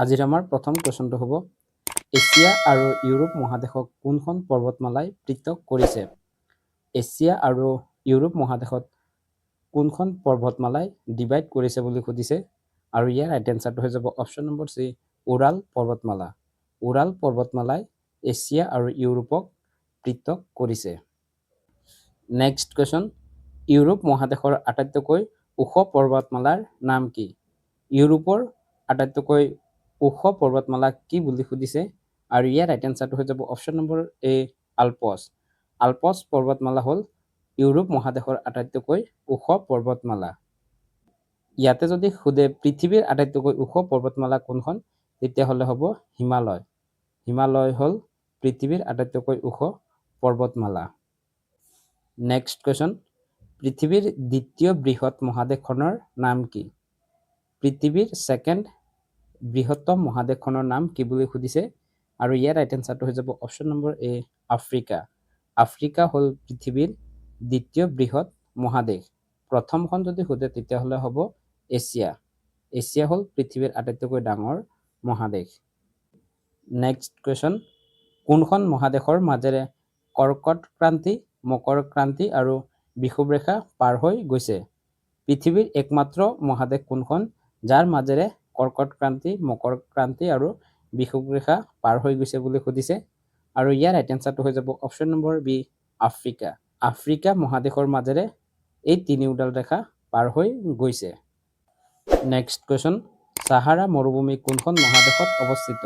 আজিৰ আমাৰ প্ৰথম কুৱেশ্যনটো হ'ব এছিয়া আৰু ইউৰোপ মহাদেশক কোনখন পৰ্বতমালাই পৃথক কৰিছে? এছিয়া আৰু ইউৰোপ মহাদেশত কোনখন পৰ্বতমালাই ডিভাইড কৰিছে বুলি সুধিছে আৰু ইয়াৰ ৰাইট এনসাৰটো হৈ যাব অপশ্যন নম্বৰ চি উৰাল পৰ্বতমালা। উৰাল পৰ্বতমালাই এছিয়া আৰু ইউৰোপক পৃথক কৰিছে। নেক্সট কুৱেশ্যন ইউৰোপ মহাদেশৰ আটাইতকৈ ওখ পৰ্বতমালাৰ নাম কি? ইউৰোপৰ আটাইতকৈ ওখ পৰ্বতমালা কি বুলি সুধিছে আৰু ইয়াৰ ৰাইট এনসাৰটো হৈ যাব অপশ্যন নম্বৰ এ আলপছ। আলপছ পৰ্বতমালা হ'ল ইউৰোপ মহাদেশৰ আটাইতকৈ ওখ পৰ্বতমালা। ইয়াতে যদি সোধে পৃথিৱীৰ আটাইতকৈ ওখ পৰ্বতমালা কোনখন তেতিয়াহ'লে হ'ব হিমালয়। হিমালয় হ'ল পৃথিৱীৰ আটাইতকৈ ওখ পৰ্বতমালা। নেক্সট কুৱেশ্যন পৃথিৱীৰ দ্বিতীয় বৃহৎ মহাদেশখনৰ নাম কি? পৃথিৱীৰ ছেকেণ্ড বৃহত্তম মহাদেশখনৰ নাম কি বুলি সুধিছে আৰু ইয়াৰ ৰাইট এনসাৰটো হৈ যাব অপশ্যন নম্বৰ এ আফ্ৰিকা। আফ্ৰিকা হ'ল পৃথিৱীৰ দ্বিতীয় বৃহৎ মহাদেশ। প্ৰথমখন যদি সোধে তেতিয়াহ'লে হ'ব এছিয়া। এছিয়া হ'ল পৃথিৱীৰ আটাইতকৈ ডাঙৰ মহাদেশ। নেক্সট কুৱেশ্যন কোনখন মহাদেশৰ মাজেৰে কৰ্কট ক্ৰান্তি, মকৰ ক্ৰান্তি আৰু বিষুৱ ৰেখা পাৰ হৈ গৈছে? পৃথিৱীৰ একমাত্ৰ মহাদেশ কোনখন যাৰ মাজেৰে কৰ্কট ক্ৰান্তি, মকৰ ক্ৰান্তি আৰু বিষুৱ ৰেখা পাৰ হৈ গৈছে বুলি সুধিছে আৰু ইয়াৰ ৰাইট এনসাৰটো হৈ যাব option number B Africa. Africa মহাদেশৰ মাজেৰে এই তিনিওডাল ৰেখা পাৰ হৈ গৈছে। নেক্সট কুৱেশ্যন সাহাৰা মৰুভূমি কোনখন মহাদেশত অৱস্থিত?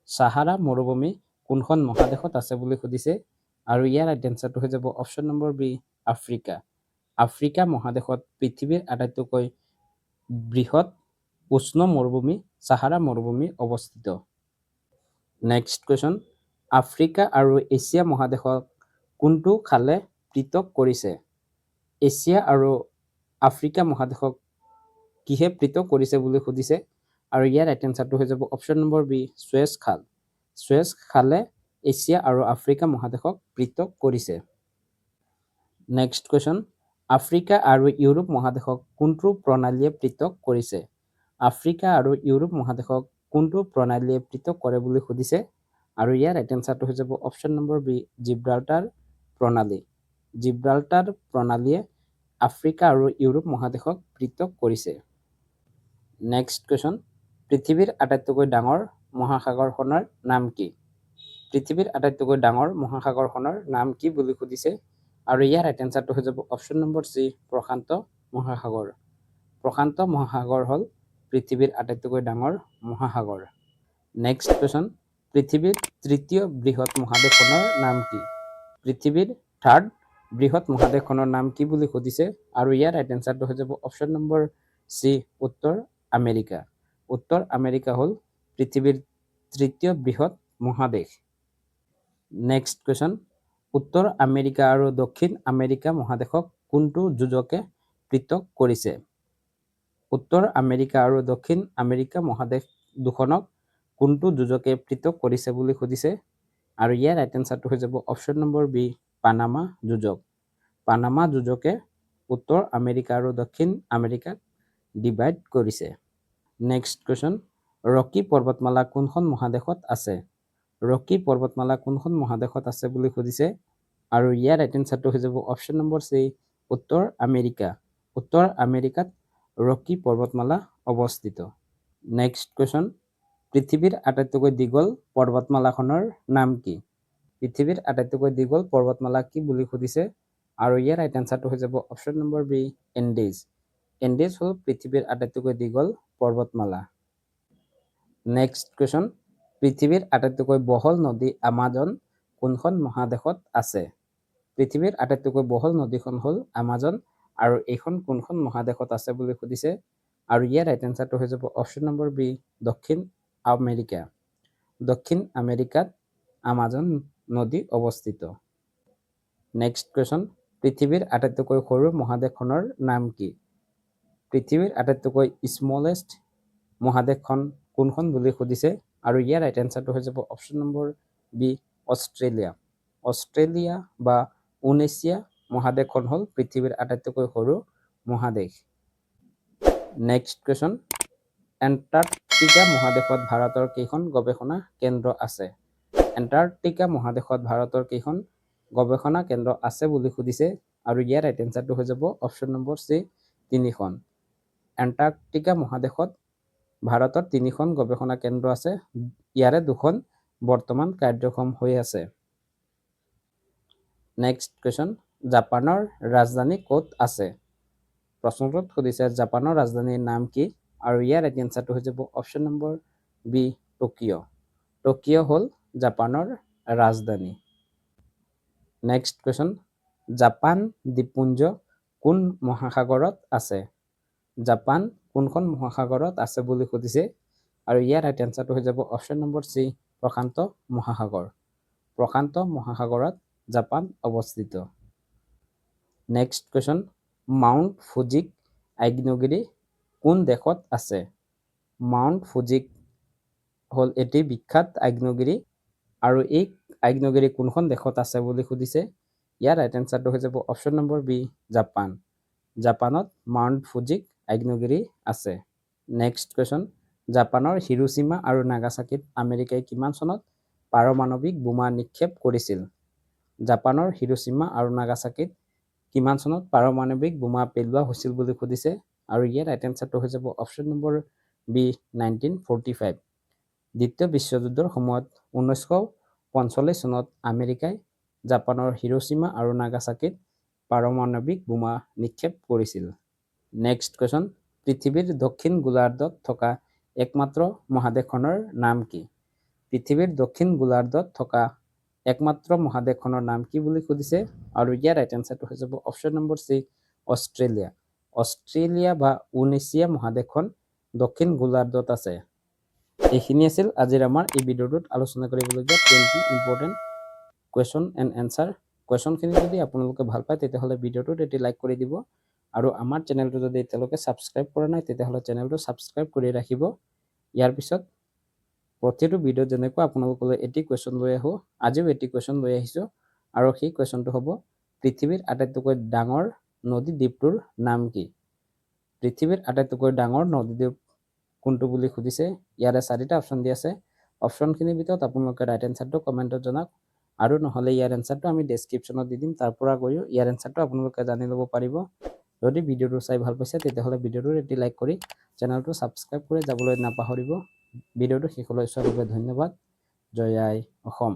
সাহাৰা মৰুভূমি কোনখন মহাদেশত আছে বুলি সুধিছে আৰু ইয়াৰ ৰাইট এনসাৰটো হৈ যাব option number B Africa. Africa মহাদেশত পৃথিৱীৰ আটাইতকৈ বৃহৎ উষ্ণ মৰুভূমি সাহাৰা মৰুভূমি অৱস্থিত। নেক্সট কুৱেশ্যন আফ্ৰিকা আৰু এছিয়া মহাদেশক কোনটো খালে পৃথক কৰিছে? এছিয়া আৰু আফ্ৰিকা মহাদেশক কিহে পৃথক কৰিছে বুলি সুধিছে আৰু ইয়াৰ ৰাইট এনসাৰটো হৈ যাব অপশ্যন নম্বৰ বি সুৱেজ খাল। সুৱেজ খালে এছিয়া আৰু আফ্ৰিকা মহাদেশক পৃথক কৰিছে। নেক্সট কুৱেশ্যন আফ্ৰিকা আৰু ইউৰোপ মহাদেশক কোনটো প্ৰণালীয়ে পৃথক কৰিছে? আফ্ৰিকা আৰু ইউৰোপ মহাদেশক কোনটো প্ৰণালীয়ে পৃথক কৰে বুলি সুধিছে আৰু ইয়াৰ ৰাইট এনসাৰটো হৈ যাব অপশ্যন নম্বৰ বি জিব্ৰাল্টাৰ প্ৰণালী। জিব্ৰাল্টাৰ প্ৰণালীয়ে আফ্ৰিকা আৰু ইউৰোপ মহাদেশক পৃথক কৰিছে। নেক্সট কুৱেশ্যন পৃথিৱীৰ আটাইতকৈ ডাঙৰ মহাসাগৰখনৰ নাম কি? পৃথিৱীৰ আটাইতকৈ ডাঙৰ মহাসাগৰখনৰ নাম কি বুলি সুধিছে আৰু ইয়াৰ ৰাইট এনসাৰটো হৈ যাব অপশ্যন নম্বৰ চি প্ৰশান্ত মহাসাগৰ। প্ৰশান্ত মহাসাগৰ হ'ল পৃথিৱীৰ আটাইতকৈ ডাঙৰ মহাসাগৰ। নেক্সট কুৱেশ্যন পৃথিৱীৰ তৃতীয় বৃহৎ মহাদেশখনৰ নাম কি? পৃথিৱীৰ থাৰ্ড বৃহৎ মহাদেশখনৰ নাম কি বুলি সুধিছে আৰু ইয়াৰ ৰাইট এনসাৰটো হৈ যাব অপশ্যন নম্বৰ চি উত্তৰ আমেৰিকা। উত্তৰ আমেৰিকা হ'ল পৃথিৱীৰ তৃতীয় বৃহৎ মহাদেশ। নেক্সট কুৱেশ্যন উত্তৰ আমেৰিকা আৰু দক্ষিণ আমেৰিকা মহাদেশক কোনটো যোজকে পৃথক কৰিছে? উত্তৰ আমেৰিকা আৰু দক্ষিণ আমেৰিকা মহাদেশ দুখনক কোনটো যোজকে পৃথক কৰিছে বুলি সুধিছে আৰু ইয়াৰ ৰাইট এনসাৰটো হৈ যাব অপশ্যন নম্বৰ বি পানামা যোজক। পানামা যোজকে উত্তৰ আমেৰিকা আৰু দক্ষিণ আমেৰিকাক ডিভাইড কৰিছে। নেক্সট কুৱেশ্যন ৰকি পৰ্বতমালা কোনখন মহাদেশত আছে? ৰকি পৰ্বতমালা কোনখন মহাদেশত আছে বুলি সুধিছে আৰু ইয়াৰ ৰাইট এনসাৰটো হৈ যাব অপশ্যন নম্বৰ চি উত্তৰ আমেৰিকা। উত্তৰ আমেৰিকাত ৰকি পৰ্বতমালা অৱস্থিত। নেক্সট কুৱেশ্যন পৃথিৱীৰ আটাইতকৈ দীঘল পৰ্বতমালাখনৰ নাম কি? পৃথিৱীৰ আটাইতকৈ দীঘল পৰ্বতমালা কি বুলি সুধিছে আৰু ইয়াৰ ৰাইট এনসাৰটো হৈ যাব option number B Andes. Andes হ'ল পৃথিৱীৰ আটাইতকৈ দীঘল পৰ্বতমালা। নেক্সট কুৱেশ্যন পৃথিৱীৰ আটাইতকৈ বহল নদী আমাজন কোনখন মহাদেশত আছে? পৃথিৱীৰ আটাইতকৈ বহল নদীখন হ'ল আমাজন আৰু এইখন কোনখন মহাদেশত আছে বুলি সুধিছে আৰু ইয়াৰ ৰাইট এনসাৰটো হৈ যাব অপশ্যন নম্বৰ বি দক্ষিণ আমেৰিকা। দক্ষিণ আমেৰিকাত আমাজন নদী অৱস্থিত। নেক্সট কুৱেশ্যন পৃথিৱীৰ আটাইতকৈ সৰু মহাদেশখনৰ নাম কি? পৃথিৱীৰ আটাইতকৈ স্মলেষ্ট মহাদেশখন কোনখন বুলি সুধিছে আৰু ইয়াৰ ৰাইট এনসাৰটো হৈ যাব option number B Australia. Australia বা উনেছিয়া মহাদেশখন হ'ল পৃথিৱীৰ আটাইতকৈ সৰু মহাদেশ। নেক্সট কুৱেশ্যন এণ্টাৰ্কটিকা মহাদেশত ভাৰতৰ কেইখন গৱেষণা কেন্দ্ৰ আছে? এণ্টাৰ্কটিকা মহাদেশত ভাৰতৰ কেইখন গৱেষণা কেন্দ্ৰ আছে বুলি সুধিছে আৰু ইয়াৰ ৰাইট এনচাৰটো হৈ যাব অপশ্যন নম্বৰ চি 3খন। এণ্টাৰ্কটিকা মহাদেশত ভাৰতৰ 3খন গৱেষণা কেন্দ্ৰ আছে, ইয়াৰে 2খন বৰ্তমান কাৰ্যক্ষম হৈ আছে। নেক্সট কুৱেশ্যন, জাপানৰ ৰাজধানী ক'ত আছে? প্ৰশ্নটোত সুধিছে জাপানৰ ৰাজধানীৰ নাম কি আৰু ইয়াৰ ৰাইট এনচাৰটো হৈ যাব option number B Tokyo'. Tokyo' হ'ল জাপানৰ ৰাজধানী। নেক্সট কুৱেশ্যন, জাপান দ্বীপপুঞ্জ কোন মহাসাগৰত আছে? জাপান কোনখন মহাসাগৰত আছে বুলি সুধিছে আৰু ইয়াৰ ৰাইট এনচাৰটো হৈ যাব অপশ্যন নম্বৰ চি প্ৰশান্ত মহাসাগৰ। প্ৰশান্ত মহাসাগৰত জাপান অৱস্থিত। নেক্সট কুৱেশ্যন, মাউণ্ট ফুজিক আগ্নেয়গিৰি কোন দেশত আছে? মাউণ্ট ফুজিক হ'ল এটি বিখ্যাত আগ্নেয়গিৰি আৰু এই আগ্নেয়গিৰি কোনখন দেশত আছে বুলি সুধিছে। ইয়াৰ ৰাইট এনচাৰটো হৈ যাব অপশ্যন নম্বৰ বি জাপান। জাপানত মাউণ্ট ফুজিক আগ্নেয়গিৰি আছে। নেক্সট কুৱেশ্যন, জাপানৰ হিৰোশ্বিমা আৰু নাগাচাকিত আমেৰিকাই কিমান চনত পাৰমাণৱিক বোমা নিক্ষেপ কৰিছিল? জাপানৰ হিৰোশ্বিমা আৰু নাগাচাকিত কিমান চনত পাৰমাণৱিক বোমা পেলোৱা হৈছিল বুলি সুধিছে আৰু ইয়াৰ ৰাইট এনচাৰটো হৈ যাব অপশ্যন নম্বৰ বি 1945। দ্বিতীয় বিশ্বযুদ্ধৰ সময়ত 1945 চনত আমেৰিকাই জাপানৰ হিৰোশ্বিমা আৰু নাগাচাকিত পাৰমাণৱিক বোমা নিক্ষেপ কৰিছিল। নেক্সট কুৱেশ্যন, পৃথিৱীৰ দক্ষিণ গোলাৰ্ধত থকা একমাত্ৰ মহাদেশখনৰ নাম কি? পৃথিৱীৰ দক্ষিণ গোলাৰ্ধত থকা একমাত্ৰ মহাদেশখনৰ নাম কি বুলি সুধিছে আৰু ইয়াৰ ৰাইট এনচাৰটো হৈ যাব option number C Australia. Australia বা উনেছিয়া মহাদেশখন দক্ষিণ গোলাৰ্ধত আছে। এইখিনি আছিল আজিৰ আমাৰ এই ভিডিঅ'টোত আলোচনা কৰিবলগীয়া 20 ইম্পৰ্টেণ্ট কুৱেশ্যন এণ্ড এনচাৰ। কুৱেশ্যনখিনি যদি আপোনালোকে ভাল পায় তেতিয়াহ'লে ভিডিঅ'টোত এটি লাইক কৰি দিব আৰু আমাৰ চেনেলটো যদি এতিয়ালৈকে ছাবস্ক্ৰাইব কৰা নাই তেতিয়াহ'লে চেনেলটো ছাবস্ক্ৰাইব কৰি ৰাখিব। ইয়াৰ পিছত প্ৰতিটো ভিডিঅ'ত যেনেকৈ আপোনালোকলৈ এটি কুৱেশ্যন লৈ আহোঁ, আজিও এটি কুৱেশ্যন লৈ আহিছোঁ আৰু সেই কুৱেশ্যনটো হ'ব পৃথিৱীৰ আটাইতকৈ ডাঙৰ নদী দ্বীপটোৰ নাম কি? পৃথিৱীৰ আটাইতকৈ ডাঙৰ নদী দ্বীপ কোনটো বুলি সুধিছে। ইয়াৰে 4টা অপশ্যন দি আছে। অপশ্যনখিনিৰ ভিতৰত আপোনালোকে ৰাইট এনচাৰটো কমেণ্টত জনাওক আৰু নহ'লে ইয়াৰ এনচাৰটো আমি ডেছক্ৰিপশ্যনত দি দিম, তাৰ পৰা গৈও ইয়াৰ এনচাৰটো আপোনালোকে জানি ল'ব পাৰিব। যদি ভিডিঅ'টো চাই ভাল পাইছে তেতিয়াহ'লে ভিডিঅ'টোত এটি লাইক কৰি চেনেলটো ছাবস্ক্ৰাইব কৰি যাবলৈ নাপাহৰিব। ভিডিঅ'টো শেষলৈ চোৱাৰ বাবে ধন্যবাদ। জয় আই অসম।